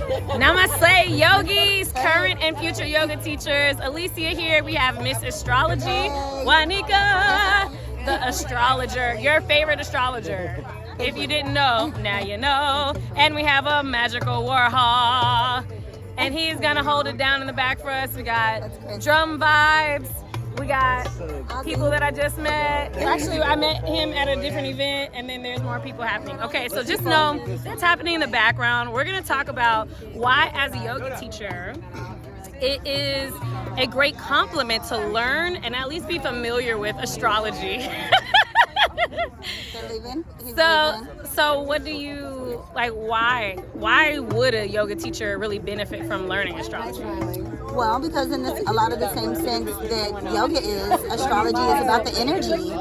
Namaste, yogis, current and future yoga teachers. Alicia here. We have Miss Astrology, Wanika, the astrologer, your favorite astrologer. If you didn't know, now you know. And we have a magical Warhol. And he's gonna hold it down in the back for us. We got drum vibes. We got people that I just met. Actually, I met him at a different event, and then there's more people happening. Okay, so just know that's happening in the background. We're gonna talk about why, as a yoga teacher, it is a great compliment to learn and at least be familiar with astrology. So what do you like? Why would a yoga teacher really benefit from learning astrology? Well, because in a lot of the same sense that yoga is, astrology is about the energy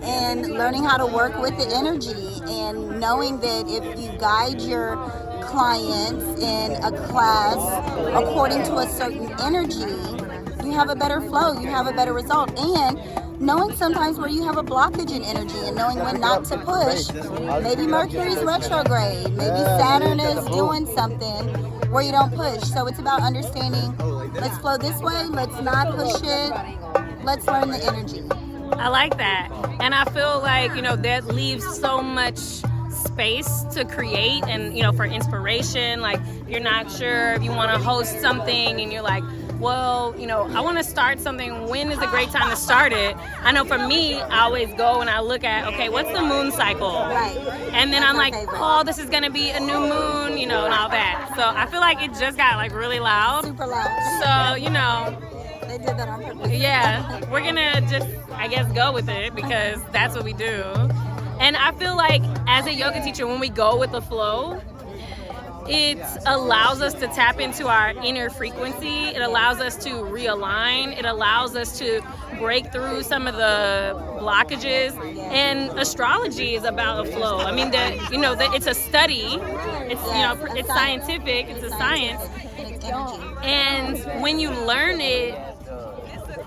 and learning how to work with the energy and knowing that if you guide your clients in a class according to a certain energy, you have a better flow, you have a better result. And knowing sometimes where you have a blockage in energy and knowing when not to push. Maybe Mercury's retrograde, maybe Saturn is doing something where you don't push. So it's about understanding, let's flow this way, let's not push it, let's learn the energy. I like that. And I feel like, that leaves so much space to create and, for inspiration. Like, you're not sure if you want to host something and you're like, well, I want to start something. When is a great time to start it? I know for me, I always go and I look at, okay, what's the moon cycle? Right. And then I'm like, oh, this is going to be a new moon, and all that. So I feel like it just got like really loud. Super loud. So, they did that on purpose. Yeah, we're going to just, I guess, go with it because that's what we do. And I feel like as a yoga teacher, when we go with the flow, it allows us to tap into our inner frequency. It allows us to realign. It allows us to break through some of the blockages. And astrology is about a flow. I mean, it's a study. It's scientific. It's a science. And when you learn it,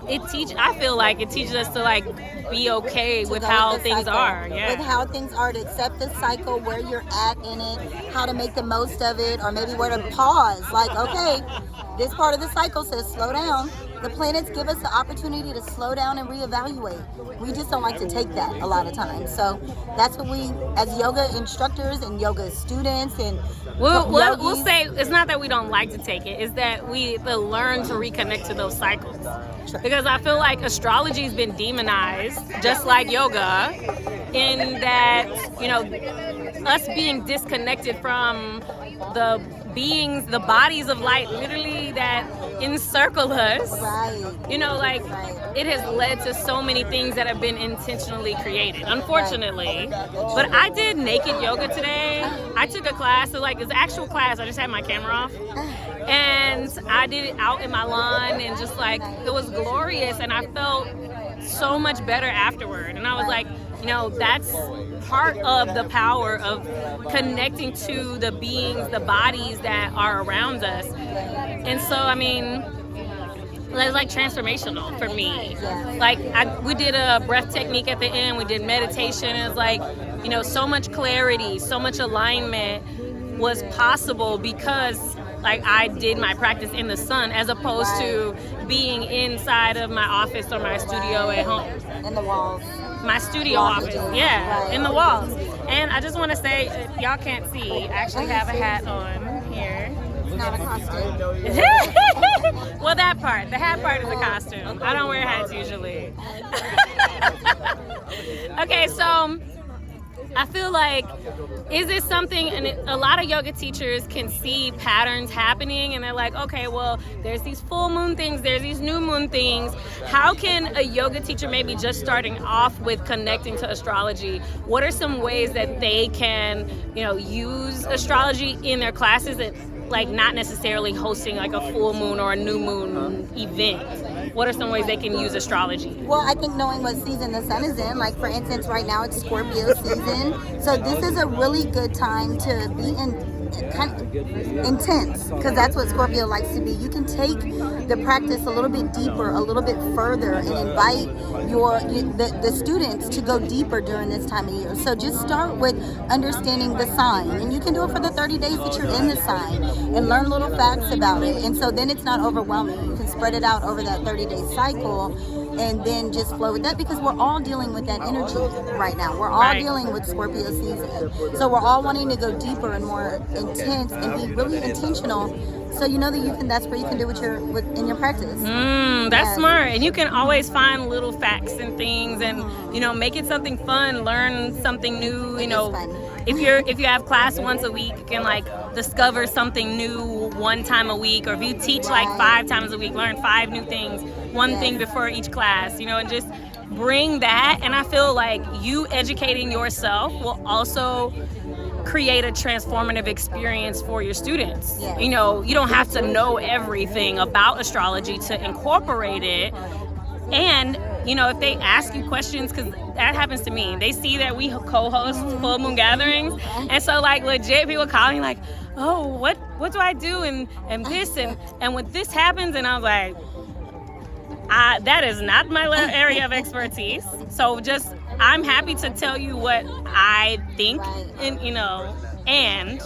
I feel like it teaches us to like be okay with how things are. Yeah. With how things are, to accept the cycle, where you're at in it, how to make the most of it, or maybe where to pause. Like, okay, this part of the cycle says slow down. The planets give us the opportunity to slow down and reevaluate. We just don't like to take that a lot of times. So that's what we, as yoga instructors and yoga students and we'll say it's not that we don't like to take it, it's that we learn to reconnect to those cycles. True. Because I feel like astrology has been demonized, just like yoga, in that, us being disconnected from the beings, the bodies of light, literally that encircle us. Right. It has led to so many things that have been intentionally created, unfortunately. But I did naked yoga today. I took a class, so it's an actual class. I just had my camera off. And I did it out in my lawn and just it was glorious. And I felt so much better afterward. And I was like, that's part of the power of connecting to the beings, the bodies that are around us. And so, it's like transformational for me. We did a breath technique at the end. We did meditation. It was so much clarity, so much alignment was possible because I did my practice in the sun as opposed to being inside of my office or my studio at home. In the walls. My studio office, in the walls. And I just want to say, y'all can't see, I actually have a hat on here. It's not a costume. Well, the hat part is a costume. I don't wear hats usually. Okay, so I feel like, is this something, and a lot of yoga teachers can see patterns happening and they're like, okay, well, there's these full moon things, there's these new moon things. How can a yoga teacher, maybe just starting off with connecting to astrology, what are some ways that they can, use astrology in their classes that, not necessarily hosting a full moon or a new moon event? What are some ways they can use astrology? Well, I think knowing what season the sun is in, for instance, right now it's Scorpio season. So this is a really good time to be in kind of intense, because that's what Scorpio likes to be. You can take the practice a little bit deeper, a little bit further, and invite the students to go deeper during this time of year. So just start with understanding the sign, and you can do it for the 30 days that you're in the sign and learn little facts about it. And so then it's not overwhelming. You can spread it out over that 30-day cycle and then just flow with that, because we're all dealing with that energy right now. We're all dealing with Scorpio season. So we're all wanting to go deeper and more intense and be really intentional. So you know that that's where you can do in your practice. That's smart. And you can always find little facts and things, and make it something fun, learn something new. If you have class once a week, you can like discover something new one time a week. Or if you teach like 5 times a week, learn 5 new things, one thing before each class, and just bring that. And I feel like you educating yourself will also create a transformative experience for your students. Yes. You don't have to know everything about astrology to incorporate it. And if they ask you questions, because that happens to me, they see that we co-host full moon gatherings, and so like legit people calling like, oh, what do I do and this and when this happens, and I was like, that is not my area of expertise. So just I'm happy to tell you what I think, and and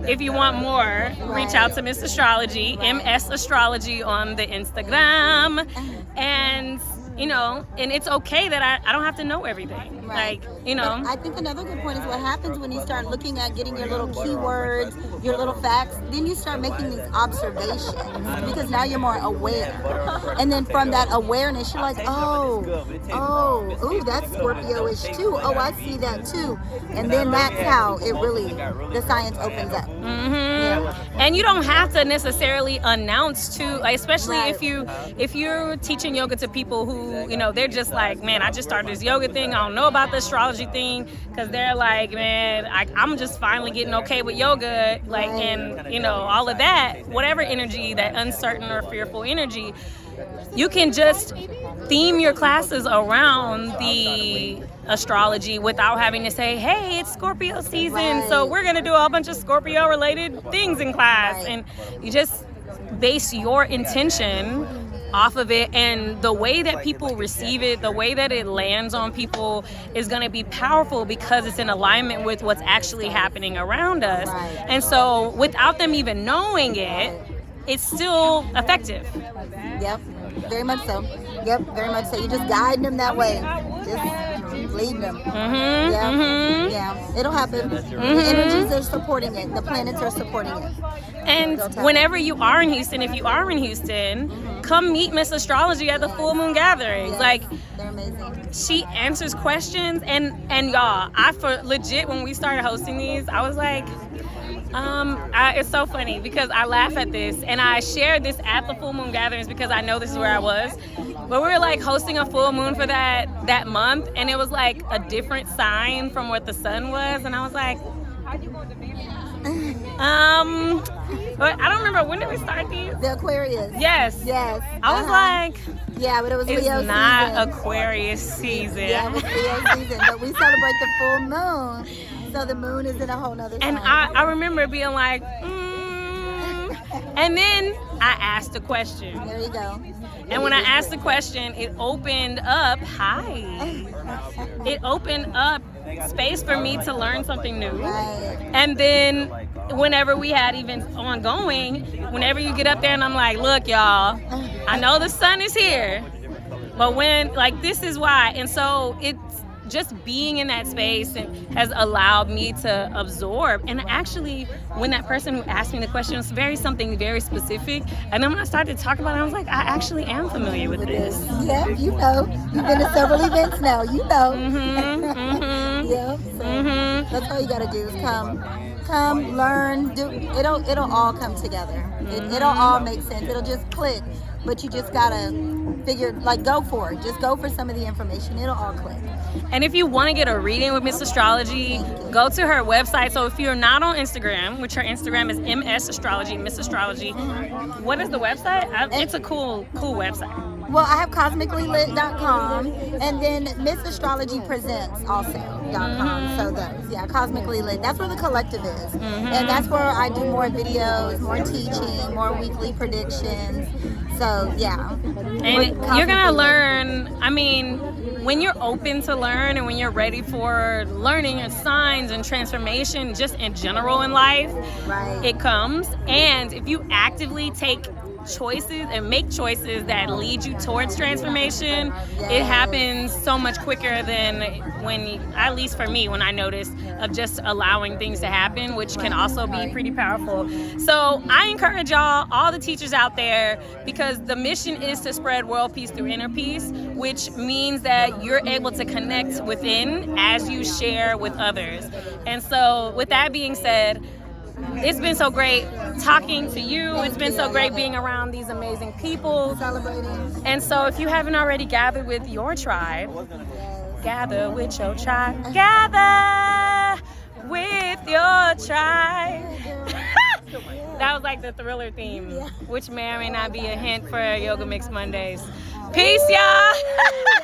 if you want more, reach out to Miss Astrology, MS Astrology on the Instagram, and and it's okay that I don't have to know everything. Right. But I think another good point is what happens when you start looking at getting your little keywords, your little facts, then you start making these observations, because now you're more aware. And then from that awareness, you're like, ooh, that's Scorpio-ish too. Oh, I see that too. And then that's how the science opens up. And you don't have to necessarily announce to, especially if you're teaching yoga to people who, they're just like, man, I just started this yoga thing, I don't know about the astrology thing, because they're like, man, I'm just finally getting okay with yoga, like, and all of that, whatever energy, that uncertain or fearful energy, you can just theme your classes around the astrology without having to say, hey, it's Scorpio season, so we're gonna do a whole bunch of Scorpio related things in class. And you just base your intention off of it, and the way that people receive it, the way that it lands on people is going to be powerful, because it's in alignment with what's actually happening around us. And so without them even knowing it, it's still effective. Yep, very much so. Yep, very much so. You just guide them that way. Just lead them. Yeah, it'll happen. The energies are supporting it. The planets are supporting it. And whenever you are in Houston, if you are in Houston, come meet Miss Astrology at the full moon gatherings. Yes, like, they're amazing. She answers questions, and y'all, for legit, when we started hosting these, I was like, it's so funny because I laugh at this, and I shared this at the full moon gatherings because I know this is where I was. But we were like hosting a full moon for that month, and it was like a different sign from what the sun was, and I was like, but I don't remember, when did we start these? The Aquarius. Yes. I was like, yeah, but it was it's Leo not season. Aquarius season. Yeah, it was Leo season, but we celebrate the full moon, so the moon is in a whole nother and sign. I remember being like, and then I asked a question. There you go. And when I asked the question, it opened up, it opened up space for me to learn something new. Right. And then whenever we had events ongoing, whenever you get up there and I'm like, look, y'all, I know the sun is here, but when, like, this is why. And so it's just being in that space has allowed me to absorb. And actually, when that person who asked me the question was something very specific, and then when I started talking about it, I was like, I actually am familiar with this. Yeah, you've been to several events now, Yeah, so that's all you gotta do is come, learn, do. It'll all come together. It'll all make sense. It'll just click. But you just gotta go for it. Just go for some of the information. It'll all click. And if you want to get a reading with Miss Astrology, go to her website. So if you're not on Instagram, which her Instagram is MS Astrology, Miss Astrology. What is the website? It's a cool website. Well, I have cosmicallylit.com, and then Miss Astrology Presents also. collective.com. So those, Cosmically Lit. That's where the collective is. And that's where I do more videos, more teaching, more weekly predictions. So, And you're going to learn, I mean, when you're open to learn and when you're ready for learning and signs and transformation just in general in life, it comes. And if you actively take choices and make choices that lead you towards transformation, it happens so much quicker than when, at least for me, when I noticed of just allowing things to happen, which can also be pretty powerful. So I encourage y'all, all the teachers out there, because the mission is to spread world peace through inner peace, which means that you're able to connect within as you share with others. And so with that being said, it's been so great talking to you. It's been so great being around these amazing people. Celebrating. And so if you haven't already gathered with your tribe, gather with your tribe. Gather with your tribe. That was like the Thriller theme, which may or may not be a hint for Yoga Mix Mondays. Peace, y'all.